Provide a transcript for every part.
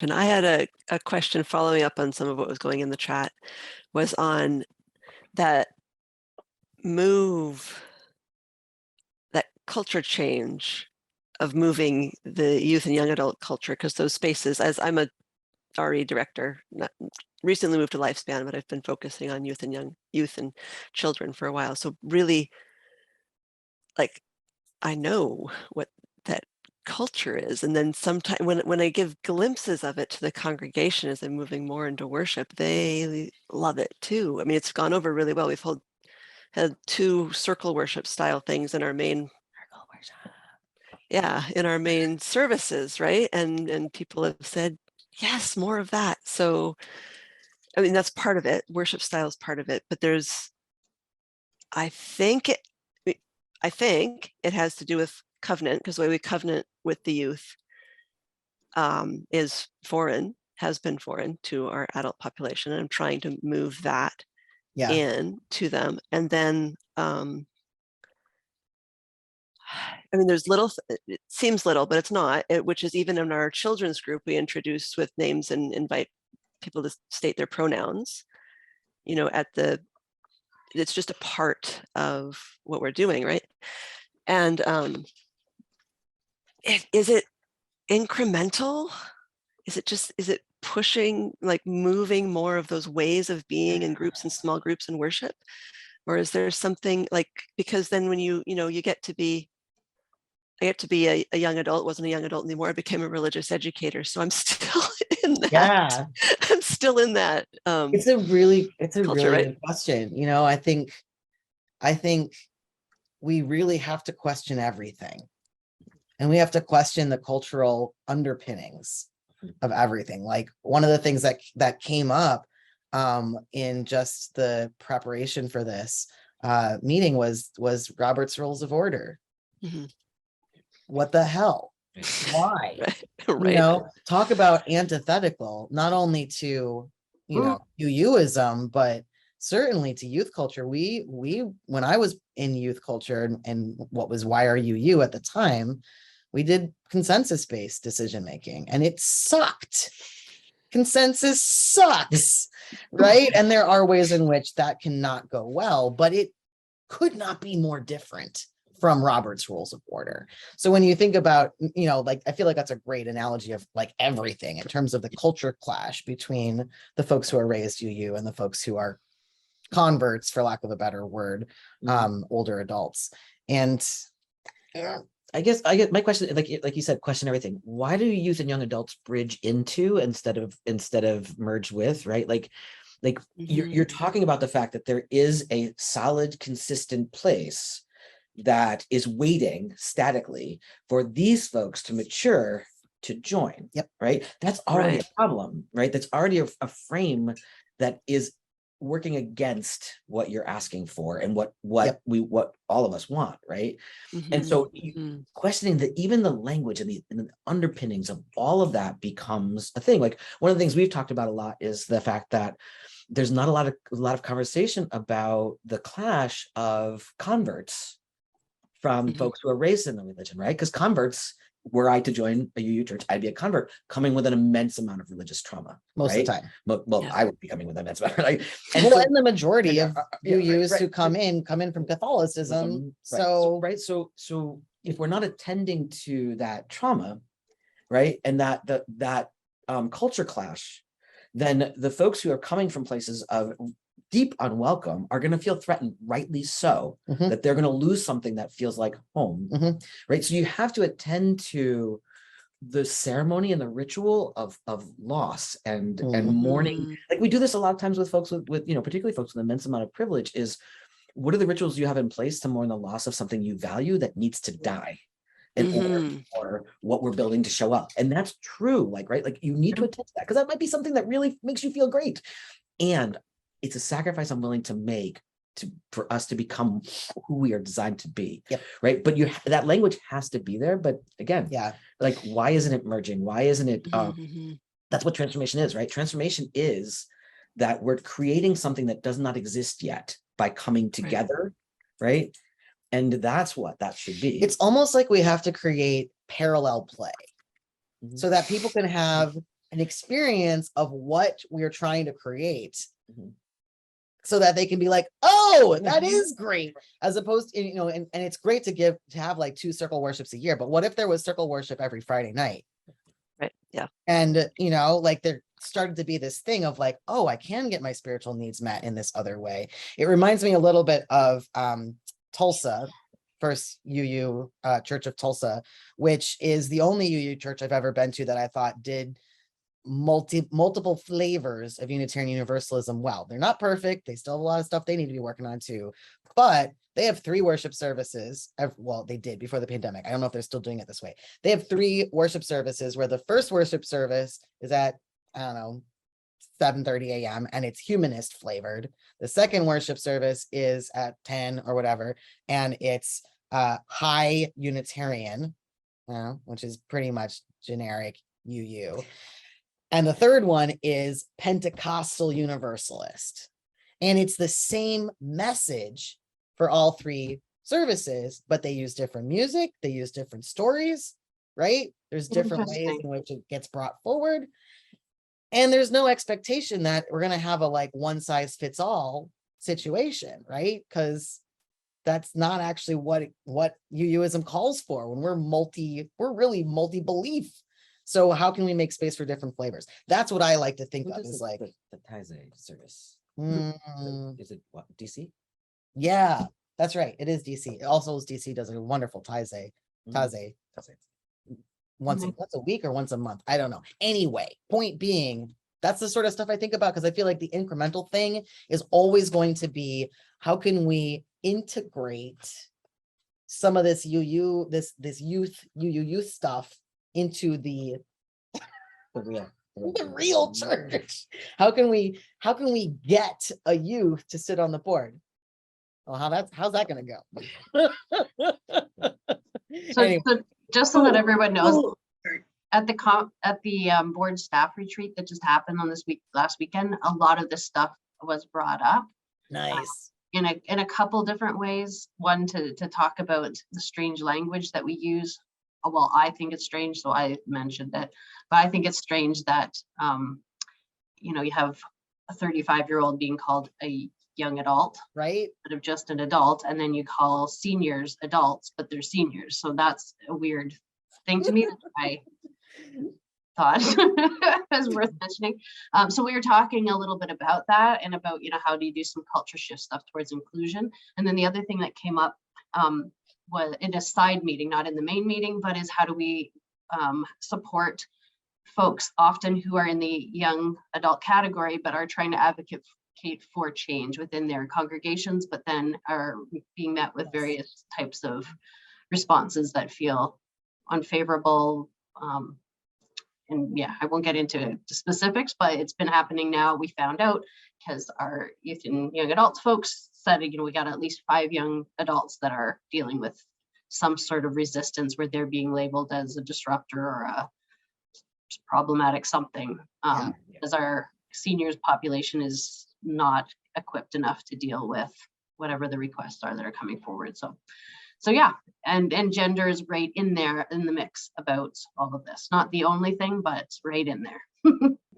And I had a question following up on some of what was going in the chat, was on that move, that culture change of moving the youth and young adult culture, because those spaces, as I'm a RE director, not recently moved to Lifespan, but I've been focusing on youth and children for a while. So really, like, I know what that culture is. And then sometimes when I give glimpses of it to the congregation as they're moving more into worship, they love it too. I mean, it's gone over really well. We've had 2 circle worship style things in our main, in our main services, right? And people have said, yes, more of that. So, I mean, that's part of it. Worship style is part of it, but I think it has to do with covenant, because the way we covenant with the youth is foreign, has been foreign to our adult population. And I'm trying to move that in to them. And then, I mean, there's little, it seems little, but it's not, which is even in our children's group, we introduce with names and invite people to state their pronouns, it's just a part of what we're doing, right? And is it incremental? Is it pushing, like moving more of those ways of being in groups and small groups and worship? Or is there something like, because then when you get to be, I get to be a young adult, wasn't a young adult anymore, I became a religious educator. So I'm still in that. Yeah. I'm still in that. It's a really culture, right? good question. I think we really have to question everything. And we have to question the cultural underpinnings of everything. Like one of the things that came up in just the preparation for this meeting was Robert's Rules of Order. Mm-hmm. What the hell? Why? Right. Talk about antithetical, not only to, UUism, but certainly to youth culture. We when I was in youth culture and what was YRUU at the time, we did consensus-based decision making, and it sucked. Consensus sucks, right? And there are ways in which that cannot go well, but it could not be more different from Robert's Rules of Order. So when you think about, I feel like that's a great analogy of like everything in terms of the culture clash between the folks who are raised UU and the folks who are converts, for lack of a better word, older adults. And I guess my question, like you said, question everything. Why do youth and young adults bridge into instead of merge with, right? Like you're talking about the fact that there is a solid, consistent place that is waiting statically for these folks to mature to join. Yep. Right. That's already a problem, right? That's already a frame that is working against what you're asking for and what all of us want, right? And so questioning even the language and the underpinnings of all of that becomes a thing. Like one of the things we've talked about a lot is the fact that there's not a lot of conversation about the clash of converts from folks who are raised in the religion, right? Because converts, were I to join a UU church, I'd be a convert coming with an immense amount of religious trauma. Most of the time. Well, I would be coming with an immense amount. Right? And the majority of UUs who come in from Catholicism. So if we're not attending to that trauma, right, and that culture clash, then the folks who are coming from places of deep unwelcome are going to feel threatened, rightly so, that they're going to lose something that feels like home, right? So you have to attend to the ceremony and the ritual of loss and mourning. Like we do this a lot of times with folks with particularly folks with an immense amount of privilege. Is what are the rituals you have in place to mourn the loss of something you value that needs to die in order for what we're building to show up? And that's true, right? Like you need to attend to that because that might be something that really makes you feel great. And it's a sacrifice I'm willing to make for us to become who we are designed to be. Yep. Right. But that language has to be there. But again, like, why isn't it merging? Why isn't it? That's what transformation is, right? Transformation is that we're creating something that does not exist yet by coming together. Right. And that's what that should be. It's almost like we have to create parallel play so that people can have an experience of what we're trying to create. Mhm. So that they can be like, oh, that is great. As opposed to, and it's great to have like 2 circle worships a year. But what if there was circle worship every Friday night? Right. Yeah. And, like there started to be this thing of like, oh, I can get my spiritual needs met in this other way. It reminds me a little bit of Tulsa, First UU Church of Tulsa, which is the only UU church I've ever been to that I thought did multiple flavors of Unitarian Universalism well. They're not perfect. They still have a lot of stuff they need to be working on too, but they have 3 worship services. Well, they did before the pandemic. I don't know if they're still doing it this way. They have 3 worship services where the first worship service is at, I don't know, 7:30 a.m. and it's humanist flavored. The second worship service is at 10 or whatever, and it's high Unitarian, which is pretty much generic UU. And the third one is Pentecostal Universalist. And it's the same message for all 3 services, but they use different music, they use different stories, right? There's different ways in which it gets brought forward. And there's no expectation that we're going to have a like one size fits all situation, right? Because that's not actually what UUism calls for when we're really multi-belief. So how can we make space for different flavors? That's what I like to think of is like the Taizé service. mm, Is it what, DC? yeah, that's right. It is DC. Also, DC does a wonderful Taizé Taizé. once a week or once a month. I don't know. Anyway, point being, that's the sort of stuff I think about because I feel like the incremental thing is always going to be how can we integrate some of this this youth stuff into the real church. How can we get a youth to sit on the board? Well, how's that gonna go? So, Anyway. so just so that everyone knows, at the board staff retreat that just happened on last weekend, a lot of this stuff was brought up. Nice. In a couple different ways. One, to talk about the strange language that we use. Well, I think it's strange, so I mentioned it, but I think it's strange that you have a 35-year-old being called a young adult, right? Instead of just an adult, and then you call seniors adults, but they're seniors. So that's a weird thing to me that I thought was worth mentioning. So we were talking a little bit about that and about, how do you do some culture shift stuff towards inclusion. And then the other thing that came up was in a side meeting, not in the main meeting, but is how do we support folks often who are in the young adult category, but are trying to advocate for change within their congregations, but then are being met with various types of responses that feel unfavorable. And yeah, I won't get into the specifics, but it's been happening now. We found out because our youth and young adults folks said, we got at least 5 young adults that are dealing with some sort of resistance where they're being labeled as a disruptor or a problematic something. As our seniors population is not equipped enough to deal with whatever the requests are that are coming forward. So yeah, and gender is right in there in the mix about all of this. Not the only thing, but it's right in there.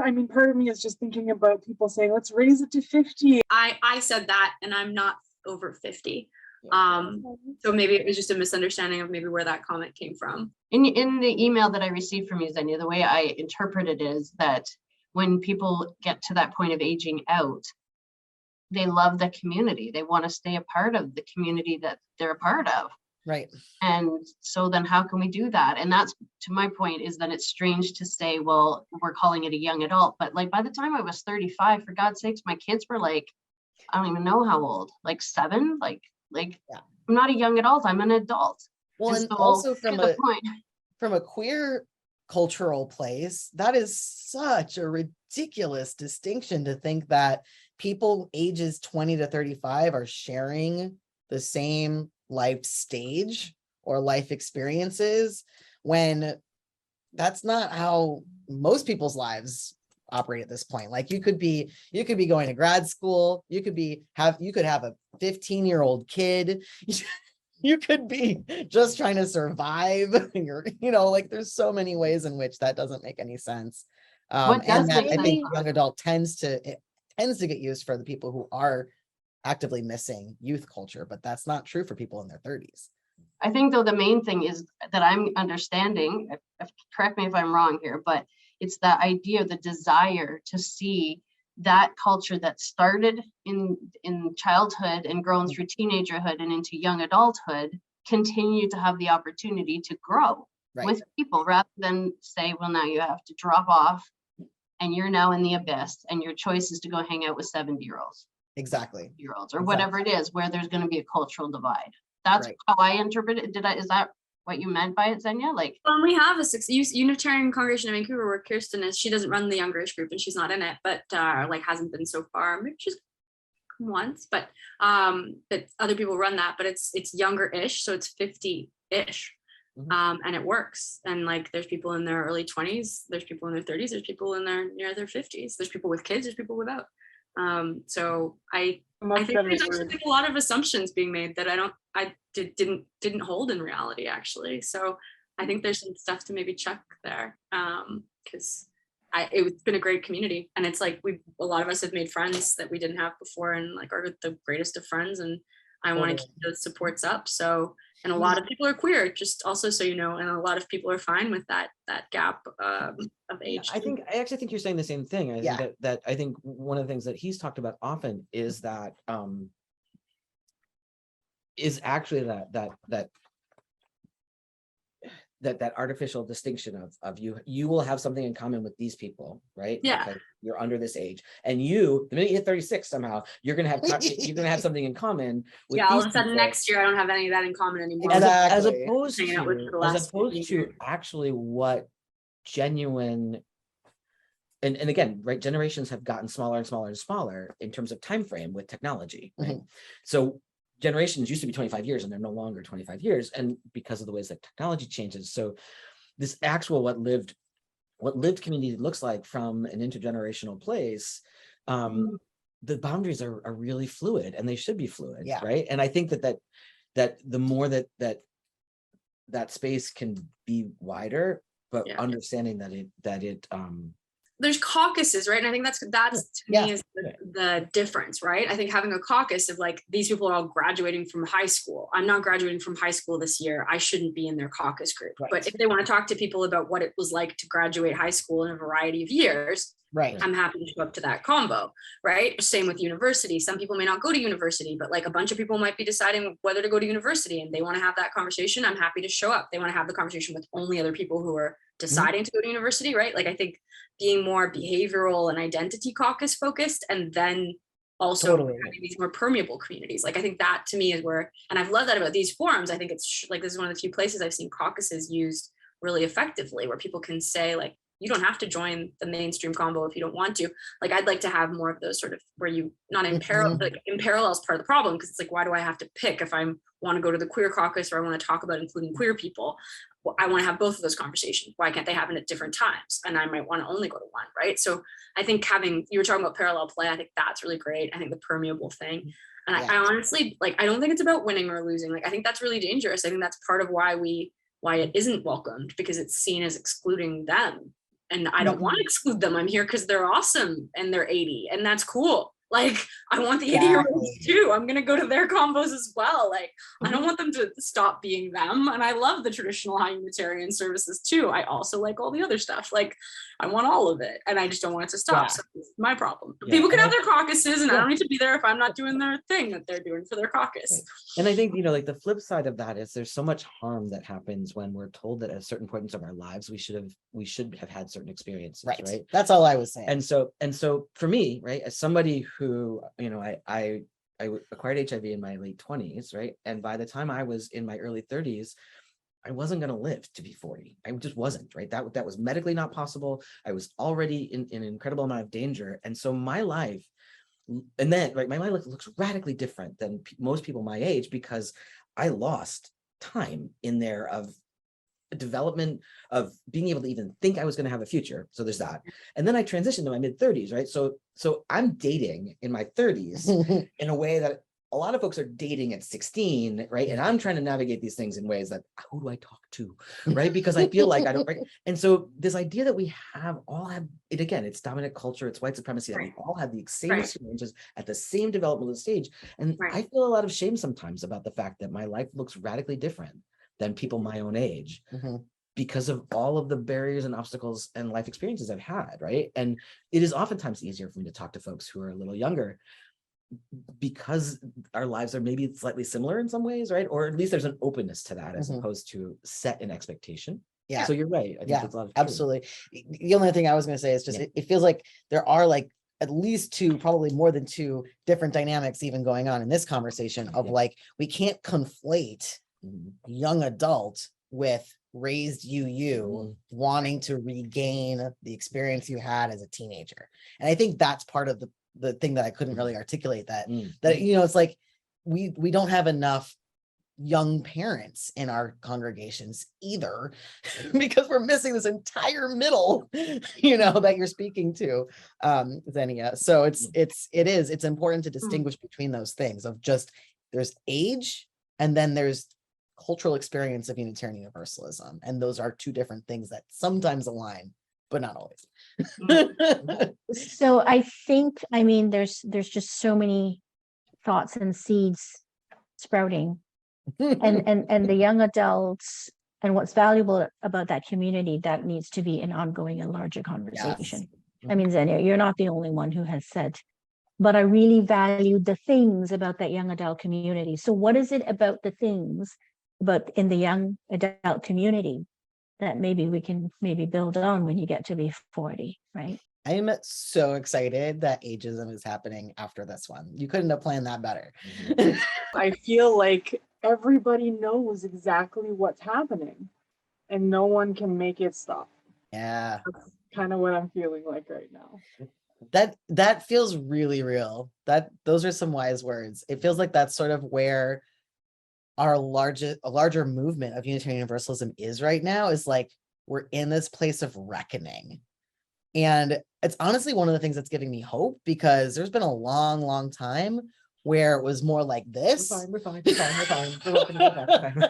I mean, part of me is just thinking about people saying, let's raise it to 50. I said that, and I'm not over 50. So maybe it was just a misunderstanding of maybe where that comment came from. In the email that I received from you, Xenia, the way I interpret it is that when people get to that point of aging out, they love the community. They want to stay a part of the community that they're a part of. Right. And so then how can we do that? And that's, to my point, is that it's strange to say, well, we're calling it a young adult, but like by the time I was 35, for God's sakes, my kids were like, I don't even know how old, like 7, like yeah. I'm not a young adult, I'm an adult. Well, and so, also from a queer cultural place, that is such a ridiculous distinction to think that people ages 20 to 35 are sharing the same life stage or life experiences, when that's not how most people's lives operate at this point. Like you could be going to grad school, you could have a 15-year-old kid, you could be just trying to survive. Like there's so many ways in which that doesn't make any sense. What does And that make I think sense- young adult tends to get used for the people who are actively missing youth culture, but that's not true for people in their 30s. I think though the main thing is that I'm understanding, correct me if I'm wrong here, but it's the idea, the desire to see that culture that started in childhood and grown through teenagerhood and into young adulthood continue to have the opportunity to grow Right. with people, rather than say, well, now you have to drop off and you're now in the abyss and your choice is to go hang out with 70-year-olds. Exactly. Year-olds or Exactly. whatever it is, where there's going to be a cultural divide. That's Right. how I interpret it. Is that what you meant by it, Xenia? Like, We have a Unitarian congregation in Vancouver where Kirsten is. She doesn't run the younger age group and she's not in it, but like hasn't been so far. Maybe she's once, but other people run that, but it's younger-ish, so it's 50-ish. And it works. And like there's people in their early 20s, there's people in their 30s, there's people in their near their 50s, there's people with kids, there's people without. So I think there's actually like a lot of assumptions being made that I didn't hold in reality, actually. So I think there's some stuff to maybe check there, because it's been a great community, and it's like a lot of us have made friends that we didn't have before, and like are the greatest of friends, and I want to keep those supports up. So, and a lot of people are queer, just also so you know, and a lot of people are fine with that gap of age. I actually think you're saying the same thing. I Yeah. think that I think one of the things that he's talked about often is that is actually that artificial distinction of you will have something in common with these people, right? Yeah. Because you're under this age, and the minute you hit 36, somehow you're gonna have something in common with Yeah, all these of a sudden people. next year I don't have any of that in common anymore. As Exactly. opposed Hanging out with for the to last 50 years. actually what genuine and again, right, generations have gotten smaller and smaller and smaller in terms of time frame with technology, right? So generations used to be 25 years and they're no longer 25 years, and because of the ways that technology changes. So this actual what lived community looks like from an intergenerational place, the boundaries are really fluid, and they should be fluid, Yeah. right? And I think that the more that space can be wider, but Yeah. understanding that it there's caucuses, right? And I think that's to Yeah. me is the difference, right? I think having a caucus of like, these people are all graduating from high school. I'm not graduating from high school this year. I shouldn't be in their caucus group. Right. But if they want to talk to people about what it was like to graduate high school in a variety of years, Right. I'm happy to show up to that combo, right? Same with university. Some people may not go to university, but like a bunch of people might be deciding whether to go to university and they want to have that conversation. I'm happy to show up. They want to have the conversation with only other people who are deciding to go to university, right? Like I think being more behavioral and identity caucus focused, and then also Totally. having these more permeable communities. Like I think that to me is where, and I've loved that about these forums. I think it's like, this is one of the few places I've seen caucuses used really effectively, where people can say like, you don't have to join the mainstream combo if you don't want to. Like, I'd like to have more of those sort of where you not in parallel, but in parallel is part of the problem. Cause it's like, why do I have to pick if I want to go to the queer caucus or I want to talk about including queer people? Well, I want to have both of those conversations. Why can't they happen at different times? And I might want to only go to one, right? So I think you were talking about parallel play. I think that's really great. I think the permeable thing. And I honestly, like, I don't think it's about winning or losing. Like, I think that's really dangerous. I think that's part of why it isn't welcomed, because it's seen as excluding them. And I don't want to exclude them. I'm here because they're awesome and they're 80 and that's cool. Like, I want the 80-year-olds too. I'm going to go to their combos as well. Like, I don't want them to stop being them. And I love the traditional high Unitarian services too. I also like all the other stuff. Like, I want all of it. And I just don't want it to stop. Yeah. So it's my problem. Yeah. People can have their caucuses and I Yeah. don't need to be there if I'm not doing their thing that they're doing for their caucus. And I think, like the flip side of that is there's so much harm that happens when we're told that at certain points of our lives, we should have had certain experiences, right? That's all I was saying. And so for me, right, as somebody who, I acquired HIV in my late 20s, right? And by the time I was in my early 30s, I wasn't going to live to be 40. I just wasn't, right? That was medically not possible. I was already in an incredible amount of danger. And so my life, and then, right, my life looks radically different than most people my age, because I lost time in there of development, of being able to even think I was going to have a future. So there's that. And then I transitioned to my mid 30s, right? So I'm dating in my 30s in a way that a lot of folks are dating at 16, right? And I'm trying to navigate these things in ways that, who do I talk to, right? Because I feel like I don't, right? And so this idea that we all have it again, it's dominant culture, it's white supremacy, that we Right. all have the same Right. experiences at the same developmental stage. And Right. I feel a lot of shame sometimes about the fact that my life looks radically different than people my own age, Mhm. because of all of the barriers and obstacles and life experiences I've had, right? And it is oftentimes easier for me to talk to folks who are a little younger because our lives are maybe slightly similar in some ways, right? Or at least there's an openness to that as Mhm. opposed to set an expectation. Yeah. So you're right. I think Yeah, that's a lot of truth. absolutely. The only thing I was gonna say is just, Yeah. it feels like there are like at least two, probably more than two different dynamics even going on in this conversation of Yeah. like, we can't conflate Mhm. young adult with raised UU Mhm. wanting to regain the experience you had as a teenager. And I think that's part of the thing that I couldn't really articulate, that Mm. it's like we don't have enough young parents in our congregations either, because we're missing this entire middle, that you're speaking to, Xenia. So it's important to distinguish between those things of just, there's age and then there's cultural experience of Unitarian Universalism. And those are two different things that sometimes align, but not always. So I think, I mean, there's just so many thoughts and seeds sprouting, and the young adults, and what's valuable about that community, that needs to be an ongoing and larger conversation. I mean, Xenia, you're not the only one who has said, but I really value the things about that young adult community. So what is it about the things about in the young adult community that maybe we can build on when you get to be 40, right? I'm so excited that ageism is happening after this one. You couldn't have planned that better. I feel like everybody knows exactly what's happening and no one can make it stop. Yeah, That's kind of what I'm feeling like right now. that feels really real. Those are some wise words. It feels like that's sort of where a larger movement of Unitarian Universalism is right now, is like, we're in this place of reckoning. And it's honestly one of the things that's giving me hope, because there's been a long time where it was more like this. We're fine. We're fine.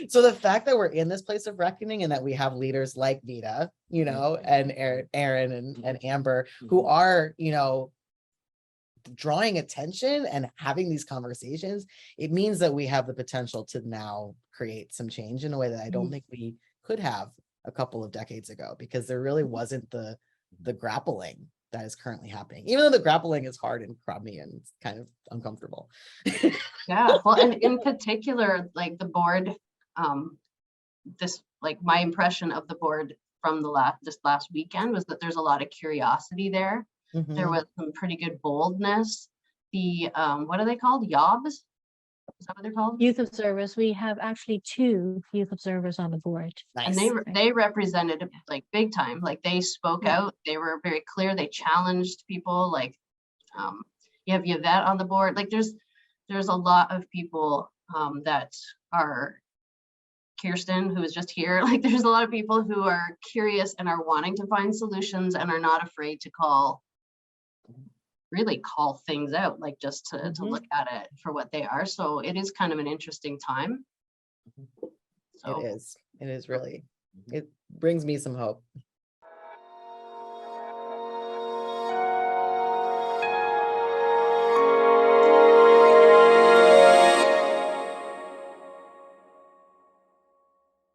So the fact that we're in this place of reckoning, and that we have leaders like Vita, and Aaron and Amber, who are, drawing attention and having these conversations, it means that we have the potential to now create some change in a way that I don't think we could have a couple of decades ago, because there really wasn't the grappling that is currently happening, even though the grappling is hard and crummy and it's kind of uncomfortable. Yeah, well, and in particular, like the board, my impression of the board from this last weekend was that there's a lot of curiosity there. There Mhm. was some pretty good boldness. The what are they called? Yobs? Is that what they're called? Youth observers, we have actually 2 youth observers on the board. And Nice. they represented it, like big time. Like they spoke Yeah. out. They were very clear. They challenged people. Like you have Yvette on the board. Like there's a lot of people that are, Kirsten, who is just here. Like there's a lot of people who are curious and are wanting to find solutions and are not afraid to call things out, like just to look at it for what they are. So it is kind of an interesting time. So It is really, it brings me some hope.